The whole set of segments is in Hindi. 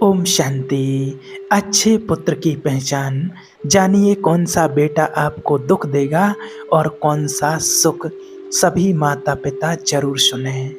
ओम शांति। अच्छे पुत्र की पहचान जानिए, कौन सा बेटा आपको दुख देगा और कौन सा सुख। सभी माता पिता जरूर सुने।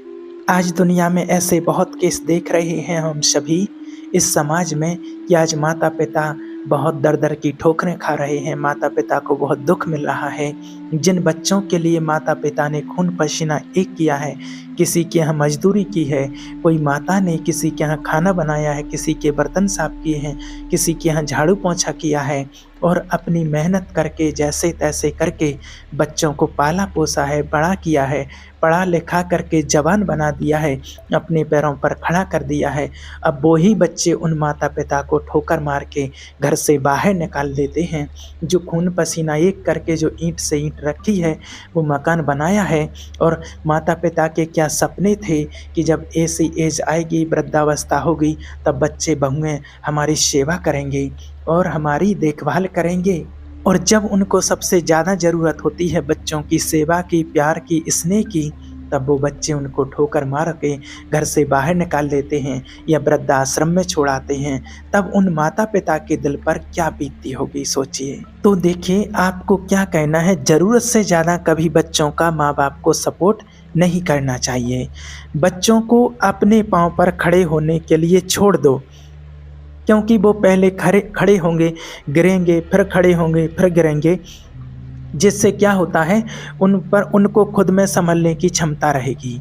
आज दुनिया में ऐसे बहुत केस देख रहे हैं हम सभी इस समाज में कि आज माता पिता बहुत दर दर की ठोकरें खा रहे हैं। माता पिता को बहुत दुख मिल रहा है। जिन बच्चों के लिए माता पिता ने खून पसीना एक किया है, किसी के यहाँ मजदूरी की है, कोई माता ने किसी के यहाँ खाना बनाया है, किसी के बर्तन साफ किए हैं, किसी के यहाँ झाड़ू पोंछा किया है और अपनी मेहनत करके जैसे तैसे करके बच्चों को पाला पोसा है, बड़ा किया है, पढ़ा लिखा करके जवान बना दिया है, अपने पैरों पर खड़ा कर दिया है। अब वही बच्चे उन माता पिता को ठोकर मार के घर से बाहर निकाल देते हैं। जो खून पसीना एक करके जो ईंट से ईंट रखी है, वो मकान बनाया है। और माता पिता के क्या सपने थे कि जब ऐसी एज आएगी, वृद्धावस्था होगी, तब बच्चे बहुएं हमारी सेवा करेंगे और हमारी देखभाल करेंगे। और जब उनको सबसे ज़्यादा ज़रूरत होती है बच्चों की सेवा की, प्यार की, स्नेह की, तब वो बच्चे उनको ठोकर मार के घर से बाहर निकाल देते हैं या वृद्धाश्रम में छोड़ाते हैं। तब उन माता पिता के दिल पर क्या बीतती होगी, सोचिए। तो देखिए, आपको क्या कहना है। ज़रूरत से ज़्यादा कभी बच्चों का माँ बाप को सपोर्ट नहीं करना चाहिए। बच्चों को अपने पाँव पर खड़े होने के लिए छोड़ दो, क्योंकि वो पहले खड़े होंगे, गिरेंगे, फिर खड़े होंगे, फिर गिरेंगे। जिससे क्या होता है, उनको खुद में संभलने की क्षमता रहेगी।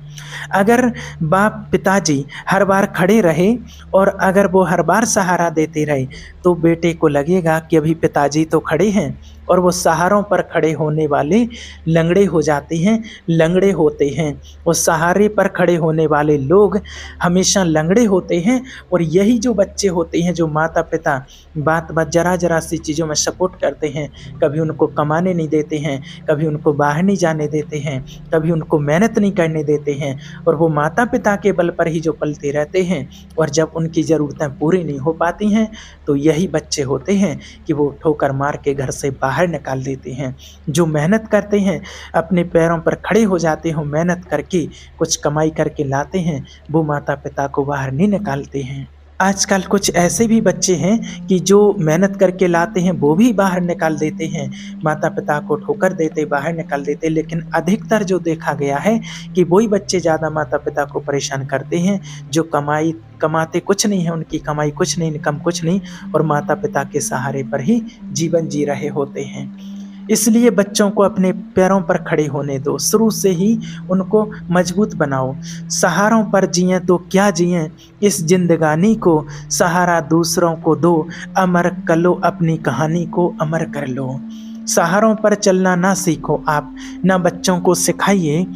अगर बाप पिताजी हर बार खड़े रहे और अगर वो हर बार सहारा देते रहे, तो बेटे को लगेगा कि अभी पिताजी तो खड़े हैं, और वो सहारों पर खड़े होने वाले लंगड़े हो जाते हैं, लंगड़े होते हैं। वो सहारे पर खड़े होने वाले लोग हमेशा लंगड़े होते हैं। और यही जो बच्चे होते हैं, जो माता पिता बात बात जरा जरा सी चीज़ों में सपोर्ट करते हैं, कभी उनको कमाने नहीं देते हैं, कभी उनको बाहर नहीं जाने देते हैं, कभी उनको मेहनत नहीं करने देते हैं, और वो माता पिता के बल पर ही जो पलते रहते हैं, और जब उनकी ज़रूरतें पूरी नहीं हो पाती हैं, तो यही बच्चे होते हैं कि वो ठोकर मार के घर से बाहर निकाल देते हैं। जो मेहनत करते हैं, अपने पैरों पर खड़े हो जाते हो, मेहनत करके कुछ कमाई करके लाते हैं, वो माता पिता को बाहर नहीं निकालते हैं। आजकल कुछ ऐसे भी बच्चे हैं कि जो मेहनत करके लाते हैं, वो भी बाहर निकाल देते हैं, माता पिता को ठोकर देते, बाहर निकाल देते। लेकिन अधिकतर जो देखा गया है कि वही बच्चे ज़्यादा माता पिता को परेशान करते हैं, जो कमाते कुछ नहीं है, उनकी कमाई कुछ नहीं, इनकम कुछ नहीं, और माता पिता के सहारे पर ही जीवन जी रहे होते हैं। इसलिए बच्चों को अपने पैरों पर खड़े होने दो, शुरू से ही उनको मजबूत बनाओ। सहारों पर जिएं तो क्या जिएं, इस जिंदगानी को सहारा दूसरों को दो, अमर कर लो अपनी कहानी को, अमर कर लो। सहारों पर चलना ना सीखो आप, ना बच्चों को सिखाइए।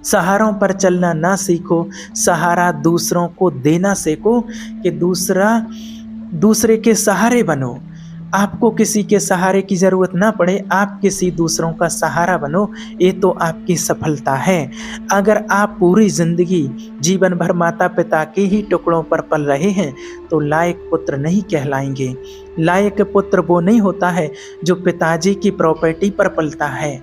सहारों पर चलना ना सीखो, सहारा दूसरों को देना सीखो, कि दूसरे के सहारे बनो। आपको किसी के सहारे की ज़रूरत ना पड़े, आप किसी दूसरों का सहारा बनो, ये तो आपकी सफलता है। अगर आप पूरी ज़िंदगी जीवन भर माता पिता के ही टुकड़ों पर पल रहे हैं, तो लायक पुत्र नहीं कहलाएंगे। लायक पुत्र वो नहीं होता है जो पिताजी की प्रॉपर्टी पर पलता है।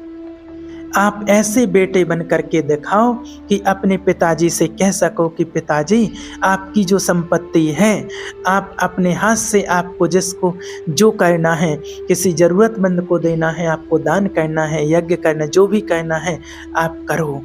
आप ऐसे बेटे बन करके दिखाओ कि अपने पिताजी से कह सको कि पिताजी, आपकी जो संपत्ति है, आप अपने हाथ से, आपको जिसको जो करना है, किसी ज़रूरतमंद को देना है, आपको दान करना है, यज्ञ करना, जो भी करना है आप करो।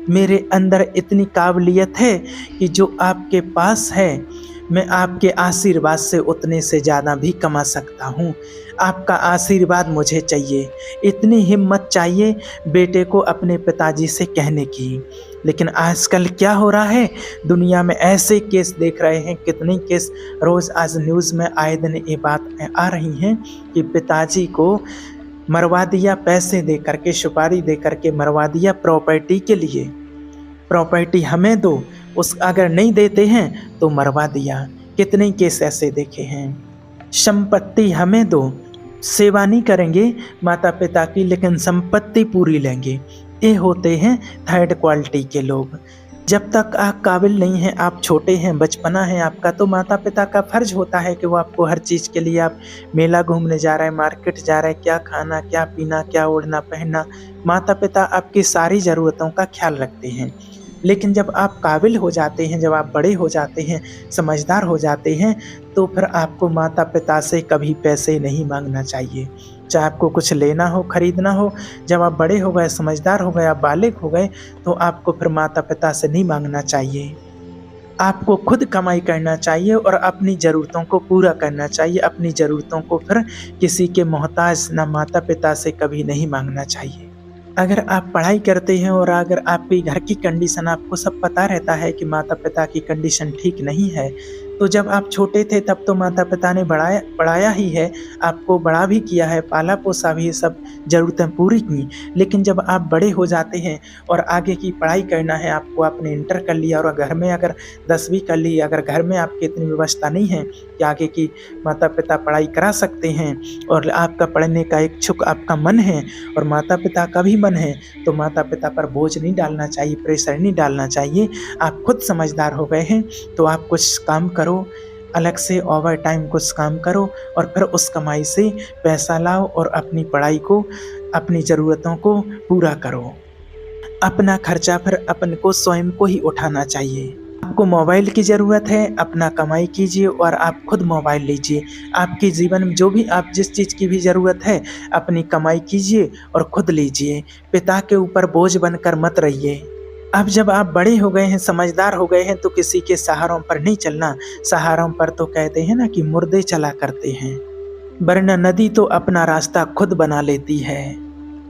मेरे अंदर इतनी काबिलियत है कि जो आपके पास है, मैं आपके आशीर्वाद से उतने से ज़्यादा भी कमा सकता हूँ। आपका आशीर्वाद मुझे चाहिए। इतनी हिम्मत चाहिए बेटे को अपने पिताजी से कहने की। लेकिन आजकल क्या हो रहा है, दुनिया में ऐसे केस देख रहे हैं, कितने केस रोज़ आज न्यूज़ में आए दिन ये बात आ रही हैं कि पिताजी को मरवा दिया, पैसे दे करके, सुपारी दे करके मरवा दिया प्रॉपर्टी के लिए। प्रॉपर्टी हमें दो, उस अगर नहीं देते हैं तो मरवा दिया। कितने केस ऐसे देखे हैं। संपत्ति हमें दो, सेवा नहीं करेंगे माता पिता की, लेकिन संपत्ति पूरी लेंगे। ये होते हैं थर्ड क्वालिटी के लोग। जब तक आप काबिल नहीं हैं, आप छोटे हैं, बचपना है आपका, तो माता पिता का फर्ज होता है कि वो आपको हर चीज़ के लिए, आप मेला घूमने जा रहे हैं, मार्केट जा रहे हैं, क्या खाना, क्या पीना, क्या ओढ़ना पहनना, माता पिता आपकी सारी ज़रूरतों का ख्याल रखते हैं। लेकिन जब आप काबिल हो जाते हैं, जब आप बड़े हो जाते हैं, समझदार हो जाते हैं, तो फिर आपको माता-पिता से कभी पैसे नहीं माँगना चाहिए। चाहे आपको कुछ लेना हो, खरीदना हो, जब आप बड़े हो गए, समझदार हो गए, आप बालिग हो गए, तो आपको फिर माता-पिता से नहीं माँगना चाहिए। आपको खुद कमाई करना चाहिए और अपनी ज़रूरतों को पूरा करना चाहिए। अपनी ज़रूरतों को फिर किसी के मोहताज ना माता-पिता से कभी नहीं माँगना चाहिए। अगर आप पढ़ाई करते हैं और अगर आपकी घर की कंडीशन आपको सब पता रहता है कि माता-पिता की कंडीशन ठीक नहीं है, तो जब आप छोटे थे तब तो माता-पिता ने पढ़ाया ही है, आपको बड़ा भी किया है, पाला-पोसा भी, सब ज़रूरतें पूरी की। लेकिन जब आप बड़े हो जाते हैं और आगे की पढ़ाई करना है आपको, आपने इंटर कर लिया और घर में अगर 10वीं कर ली, अगर घर में आपकी इतनी व्यवस्था नहीं है कि आगे की माता-पिता पढ़ाई करा सकते हैं और आपका पढ़ने का इच्छुक आपका मन है और माता-पिता का भी मन है, तो माता-पिता पर बोझ नहीं डालना चाहिए, प्रेशर नहीं डालना चाहिए। आप खुद समझदार हो गए हैं, तो आप कुछ काम करो, अलग से ओवर टाइम कुछ काम करो और फिर उस कमाई से पैसा लाओ और अपनी पढ़ाई को, अपनी ज़रूरतों को पूरा करो। अपना खर्चा फिर अपन को स्वयं को ही उठाना चाहिए। आपको मोबाइल की ज़रूरत है, अपना कमाई कीजिए और आप खुद मोबाइल लीजिए। आपके जीवन में जो भी आप जिस चीज़ की भी ज़रूरत है, अपनी कमाई कीजिए और खुद लीजिए। पिता के ऊपर बोझ बनकर मत रहिए। अब जब आप बड़े हो गए हैं, समझदार हो गए हैं, तो किसी के सहारों पर नहीं चलना। सहारों पर तो कहते हैं ना कि मुर्दे चला करते हैं, वरना नदी तो अपना रास्ता खुद बना लेती है।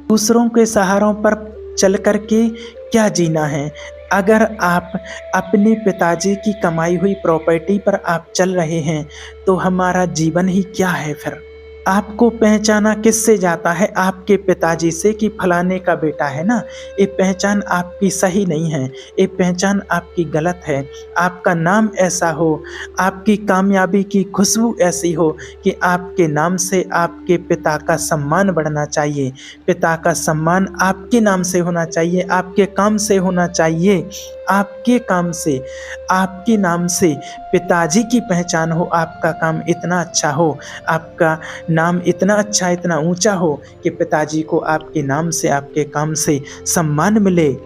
दूसरों के सहारों पर चल कर के क्या जीना है? अगर आप अपने पिताजी की कमाई हुई प्रॉपर्टी पर आप चल रहे हैं, तो हमारा जीवन ही क्या है फिर? आपको पहचाना किससे जाता है? आपके पिताजी से कि फलाने का बेटा है ना। ये पहचान आपकी सही नहीं है, ये पहचान आपकी गलत है। आपका नाम ऐसा हो, आपकी कामयाबी की खुशबू ऐसी हो कि आपके नाम से आपके पिता का सम्मान बढ़ना चाहिए। पिता का सम्मान आपके नाम से होना चाहिए, आपके काम से होना चाहिए। आपके काम से, आपके नाम से पिताजी की पहचान हो, आपका काम इतना अच्छा हो, आपका नाम इतना अच्छा, इतना ऊंचा हो कि पिताजी को आपके नाम से, आपके काम से सम्मान मिले।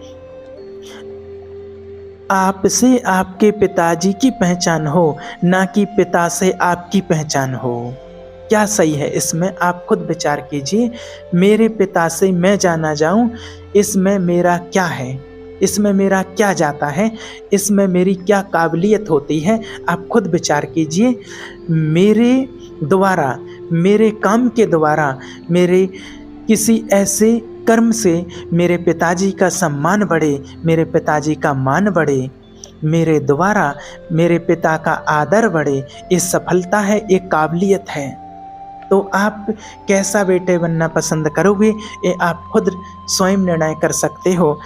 आपसे आपके पिताजी की पहचान हो, ना कि पिता से आपकी पहचान हो। क्या सही है इसमें? आप खुद विचार कीजिए। मेरे पिता से मैं जाना जाऊं, इसमें मेरा क्या है? इसमें मेरा क्या जाता है? इसमें मेरी क्या काबिलियत होती है? आप खुद विचार कीजिए। मेरे द्वारा, मेरे काम के द्वारा, मेरे किसी ऐसे कर्म से मेरे पिताजी का सम्मान बढ़े, मेरे पिताजी का मान बढ़े, मेरे द्वारा मेरे पिता का आदर बढ़े, ये सफलता है, ये काबिलियत है। तो आप कैसा बेटे बनना पसंद करोगे, ये आप खुद स्वयं निर्णय कर सकते हो।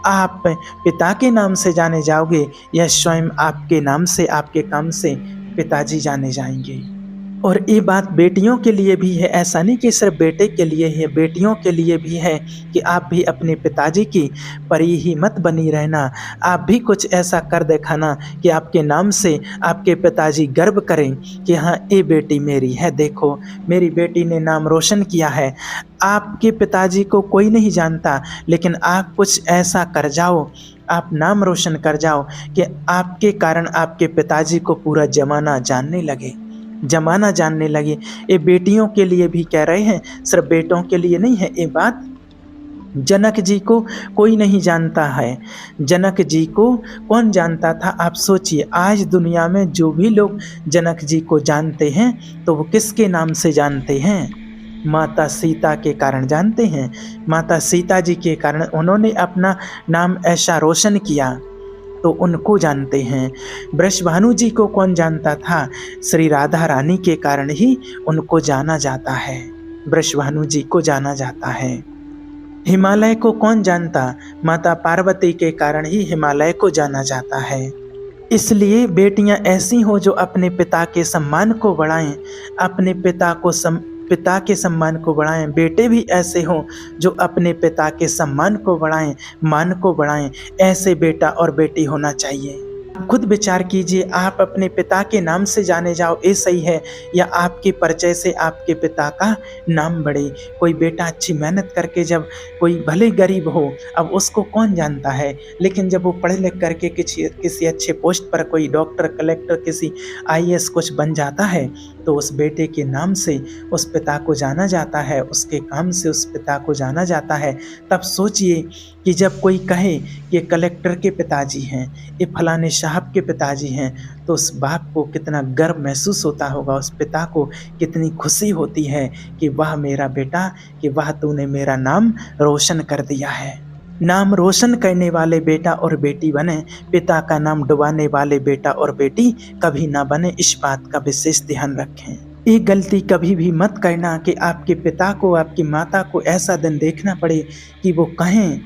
आप पिता के नाम से जाने जाओगे या स्वयं आपके नाम से, आपके काम से पिताजी जाने जाएंगे। और ये बात बेटियों के लिए भी है, ऐसा नहीं कि सिर्फ बेटे के लिए है, बेटियों के लिए भी है कि आप भी अपने पिताजी की परी ही मत बनी रहना। आप भी कुछ ऐसा कर दिखाना कि आपके नाम से आपके पिताजी गर्व करें कि हाँ, ये बेटी मेरी है, देखो मेरी बेटी ने नाम रोशन किया है। आपके पिताजी को कोई नहीं जानता, लेकिन आप कुछ ऐसा कर जाओ, आप नाम रोशन कर जाओ कि आपके कारण आपके पिताजी को पूरा ज़माना जानने लगे, ज़माना जानने लगे। ये बेटियों के लिए भी कह रहे हैं, सिर्फ बेटों के लिए नहीं है ये बात। जनक जी को कोई नहीं जानता है। जनक जी को कौन जानता था? आप सोचिए, आज दुनिया में जो भी लोग जनक जी को जानते हैं, तो वो किसके नाम से जानते हैं? माता सीता के कारण जानते हैं। माता सीता जी के कारण उन्होंने अपना नाम ऐसा रोशन किया, तो उनको जानते हैं। वृषभानु जी को कौन जानता था? श्री राधा रानी के कारण ही उनको जाना जाता है, वृषभानु जी को जाना जाता है। हिमालय को कौन जानता? माता पार्वती के कारण ही हिमालय को जाना जाता है। इसलिए बेटियां ऐसी हो जो अपने पिता के सम्मान को बढ़ाएं, अपने पिता के सम्मान को बढ़ाएं। बेटे भी ऐसे हों जो अपने पिता के सम्मान को बढ़ाएं, मान को बढ़ाएं। ऐसे बेटा और बेटी होना चाहिए। खुद विचार कीजिए, आप अपने पिता के नाम से जाने जाओ ये सही है, या आपके परिचय से आपके पिता का नाम बढ़े। कोई बेटा अच्छी मेहनत करके, जब कोई भले गरीब हो, अब उसको कौन जानता है, लेकिन जब वो पढ़ लिख करके किसी अच्छे पोस्ट पर, कोई डॉक्टर, कलेक्टर, किसी आईएएस कुछ बन जाता है, तो उस बेटे के नाम से उस पिता को जाना जाता है, उसके काम से उस पिता को जाना जाता है। तब सोचिए कि जब कोई कहे कि कलेक्टर के पिताजी हैं, ये फलाने साहब के पिताजी हैं, तो उस बाप को कितना गर्व महसूस होता होगा, उस पिता को कितनी खुशी होती है कि वाह मेरा बेटा, कि वाह तूने मेरा नाम रोशन कर दिया है। नाम रोशन करने वाले बेटा और बेटी बने, पिता का नाम डुबाने वाले बेटा और बेटी कभी ना बने, इस बात का विशेष ध्यान रखें। ये गलती कभी भी मत करना कि आपके पिता को, आपकी माता को ऐसा दिन देखना पड़े कि वो कहें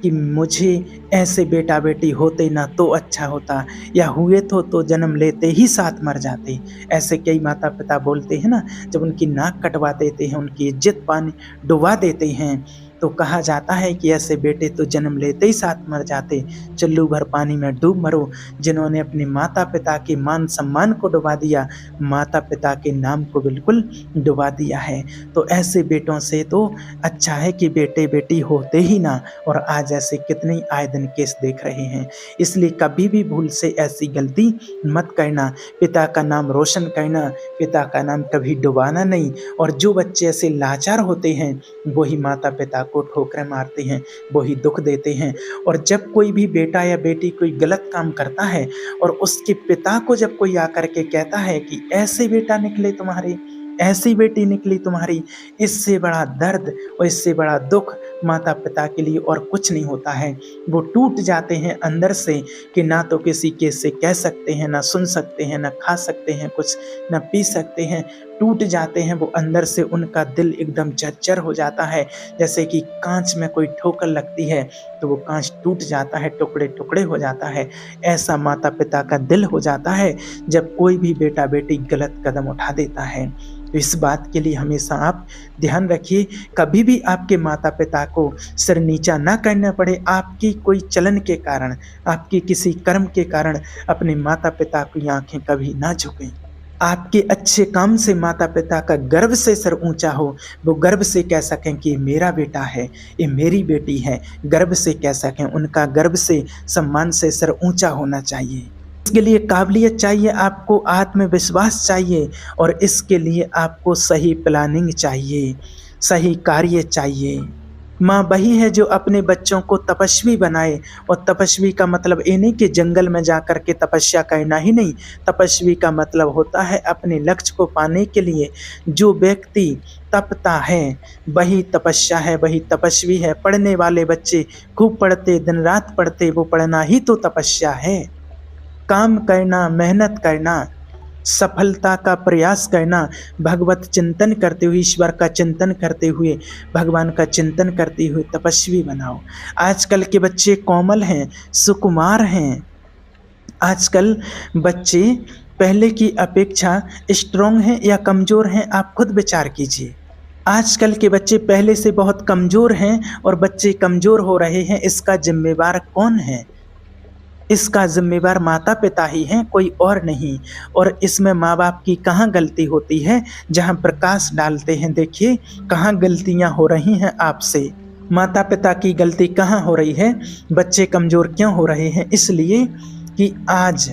कि मुझे ऐसे बेटा बेटी होते ना तो अच्छा होता, या हुए तो जन्म लेते ही साथ मर जाते। ऐसे कई माता पिता बोलते हैं ना, जब उनकी नाक कटवा देते हैं, उनकी इज्जत पानी डुबा देते हैं, तो कहा जाता है कि ऐसे बेटे तो जन्म लेते ही साथ मर जाते, चुल्लू भर पानी में डूब मरो। जिन्होंने अपने माता पिता के मान सम्मान को डुबा दिया, माता पिता के नाम को बिल्कुल डुबा दिया है। तो ऐसे बेटों से तो अच्छा है कि बेटे बेटी होते ही ना, और आज ऐसे कितने आए दिन केस देख रहे हैं। इसलिए कभी भी भूल से ऐसी गलती मत करना, पिता का नाम रोशन करना, पिता का नाम कभी डुबाना नहीं। और जो बच्चे ऐसे लाचार होते हैं, वही माता पिता को ठोकरें मारते हैं, वही दुख देते हैं। और जब कोई भी बेटा या बेटी कोई गलत काम करता है, और उसके पिता को जब कोई आकर के कहता है कि ऐसे बेटा निकले तुम्हारे, ऐसी बेटी निकली तुम्हारी, इससे बड़ा दर्द और इससे बड़ा दुख माता पिता के लिए और कुछ नहीं होता है। वो टूट जाते हैं अंदर से कि ना तो किसी के से कह सकते हैं, ना सुन सकते हैं, ना खा सकते हैं कुछ, ना पी सकते हैं। टूट जाते हैं वो अंदर से, उनका दिल एकदम जर्जर हो जाता है, जैसे कि कांच में कोई ठोकर लगती है तो वो कांच टूट जाता है, टुकड़े टुकड़े हो जाता है। ऐसा माता पिता का दिल हो जाता है जब कोई भी बेटा बेटी गलत कदम उठा देता है। तो इस बात के लिए हमेशा आप ध्यान रखिए, कभी भी आपके माता पिता को सिर नीचा ना करना पड़े। आपकी कोई चलन के कारण, आपकी किसी कर्म के कारण अपने माता पिता की आंखें कभी ना झुकें। आपके अच्छे काम से माता पिता का गर्व से सर ऊंचा हो, वो गर्व से कह सकें कि ये मेरा बेटा है, ये मेरी बेटी है, गर्व से कह सकें। उनका गर्व से, सम्मान से सर ऊंचा होना चाहिए। इसके लिए काबिलियत चाहिए, आपको आत्मविश्वास चाहिए, और इसके लिए आपको सही प्लानिंग चाहिए, सही कार्य चाहिए। माँ वही है जो अपने बच्चों को तपस्वी बनाए, और तपस्वी का मतलब ये नहीं कि जंगल में जा कर के तपस्या करना ही नहीं। तपस्वी का मतलब होता है अपने लक्ष्य को पाने के लिए जो व्यक्ति तपता है वही तपस्या है, वही तपस्वी है। पढ़ने वाले बच्चे खूब पढ़ते, दिन रात पढ़ते, वो पढ़ना ही तो तपस्या है। काम करना, मेहनत करना, सफलता का प्रयास करना, भगवत चिंतन करते हुए, ईश्वर का चिंतन करते हुए, भगवान का चिंतन करते हुए तपस्वी बनाओ। आजकल के बच्चे कोमल हैं, सुकुमार हैं। आजकल बच्चे पहले की अपेक्षा स्ट्रॉन्ग हैं या कमज़ोर हैं, आप खुद विचार कीजिए। आजकल के बच्चे पहले से बहुत कमज़ोर हैं, और बच्चे कमज़ोर हो रहे हैं, इसका जिम्मेवार कौन है? इसका जिम्मेवार माता पिता ही हैं, कोई और नहीं। और इसमें माँ बाप की कहाँ गलती होती है? जहाँ प्रकाश डालते हैं, देखिए कहाँ गलतियाँ हो रही हैं आपसे। माता पिता की गलती कहाँ हो रही है? बच्चे कमज़ोर क्यों हो रहे हैं? इसलिए कि आज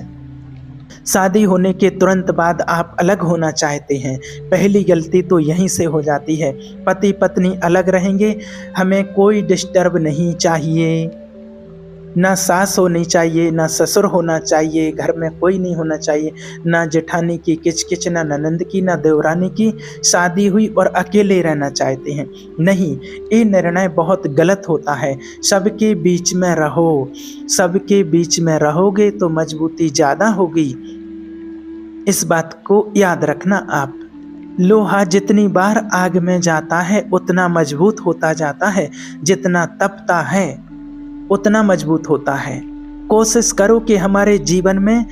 शादी होने के तुरंत बाद आप अलग होना चाहते हैं। पहली गलती तो यहीं से हो जाती है। पति पत्नी अलग रहेंगे, हमें कोई डिस्टर्ब नहीं चाहिए, ना सास होनी चाहिए, ना ससुर होना चाहिए, घर में कोई नहीं होना चाहिए, ना जेठानी की किचकिच, ना ननंद की, ना देवरानी की। शादी हुई और अकेले रहना चाहते हैं, नहीं, ये निर्णय बहुत गलत होता है। सबके बीच में रहो, सबके बीच में रहोगे तो मजबूती ज़्यादा होगी। इस बात को याद रखना आप। लोहा जितनी बार आग में जाता है उतना मजबूत होता जाता है, जितना तपता है उतना मजबूत होता है। कोशिश करो कि हमारे जीवन में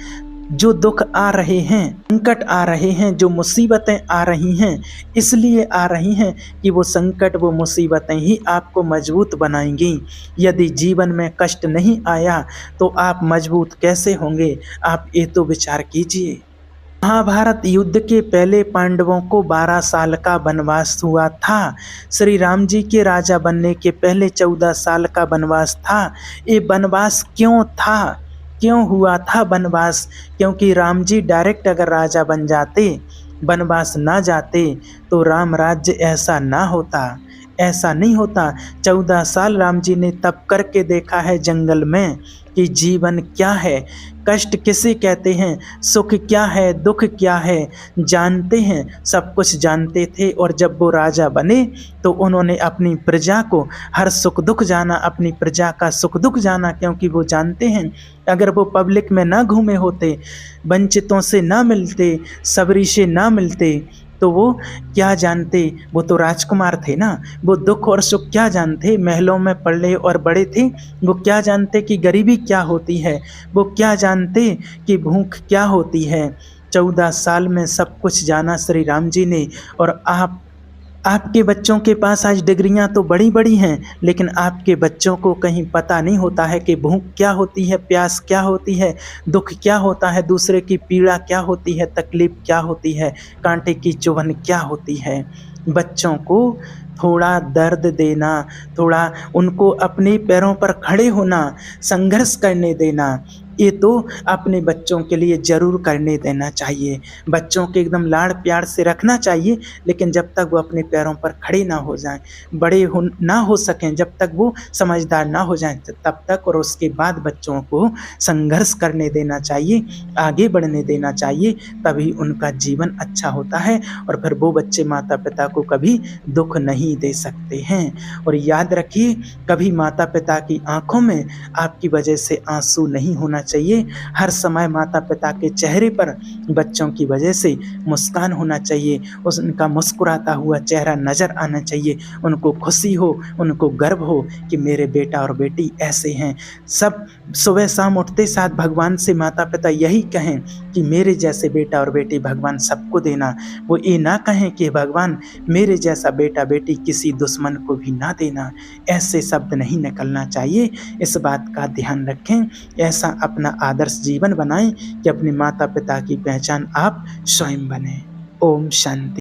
जो दुख आ रहे हैं, संकट आ रहे हैं, जो मुसीबतें आ रही हैं, इसलिए आ रही हैं कि वो संकट, वो मुसीबतें ही आपको मजबूत बनाएंगी। यदि जीवन में कष्ट नहीं आया तो आप मजबूत कैसे होंगे? आप ये तो विचार कीजिए। महाभारत युद्ध के पहले पांडवों को 12 साल का वनवास हुआ था। श्री राम जी के राजा बनने के पहले 14 साल का वनवास था। ये वनवास क्यों था? क्यों हुआ था वनवास? क्योंकि राम जी डायरेक्ट अगर राजा बन जाते, वनवास ना जाते, तो राम राज्य ऐसा ना होता, ऐसा नहीं होता। 14 साल राम जी ने तप करके देखा है जंगल में कि जीवन क्या है, कष्ट किसे कहते हैं, सुख क्या है, दुख क्या है, जानते हैं, सब कुछ जानते थे। और जब वो राजा बने तो उन्होंने अपनी प्रजा को हर सुख दुख जाना, अपनी प्रजा का सुख दुख जाना, क्योंकि वो जानते हैं अगर वो पब्लिक में ना घूमे होते, वंचितों से ना मिलते, सबरी से ना मिलते, तो वो क्या जानते? वो तो राजकुमार थे ना, वो दुख और सुख क्या जानते? महलों में पले और बड़े थे, वो क्या जानते कि गरीबी क्या होती है? वो क्या जानते कि भूख क्या होती है? 14 साल में सब कुछ जाना श्री राम जी ने। और आपके बच्चों के पास आज डिग्रियां तो बड़ी बड़ी हैं, लेकिन आपके बच्चों को कहीं पता नहीं होता है कि भूख क्या होती है, प्यास क्या होती है, दुख क्या होता है, दूसरे की पीड़ा क्या होती है, तकलीफ क्या होती है, कांटे की चुभन क्या होती है। बच्चों को थोड़ा दर्द देना, थोड़ा उनको अपने पैरों पर खड़े होना, संघर्ष करने देना, ये तो अपने बच्चों के लिए ज़रूर करने देना चाहिए। बच्चों के एकदम लाड़ प्यार से रखना चाहिए, लेकिन जब तक वो अपने पैरों पर खड़े ना हो जाएं, बड़े ना हो सकें, जब तक वो समझदार ना हो जाएं, तब तक, और उसके बाद बच्चों को संघर्ष करने देना चाहिए, आगे बढ़ने देना चाहिए, तभी उनका जीवन अच्छा होता है। और फिर वो बच्चे माता पिता को कभी दुख नहीं दे सकते हैं। और याद रखिए, कभी माता पिता की आंखों में आपकी वजह से आंसू नहीं होना चाहिए। हर समय माता पिता के चेहरे पर बच्चों की वजह से मुस्कान होना चाहिए, उनका मुस्कुराता हुआ चेहरा नजर आना चाहिए, उनको खुशी हो, उनको गर्व हो कि मेरे बेटा और बेटी ऐसे हैं। सब सुबह शाम उठते साथ भगवान से माता पिता यही कहें कि मेरे जैसे बेटा और बेटी भगवान सबको देना। वो ये ना कहें कि भगवान मेरे जैसा बेटा बेटी किसी दुश्मन को भी ना देना। ऐसे शब्द नहीं निकलना चाहिए, इस बात का ध्यान रखें। ऐसा अपना आदर्श जीवन बनाएं कि अपने माता पिता की पहचान आप स्वयं बने। ओम शांति।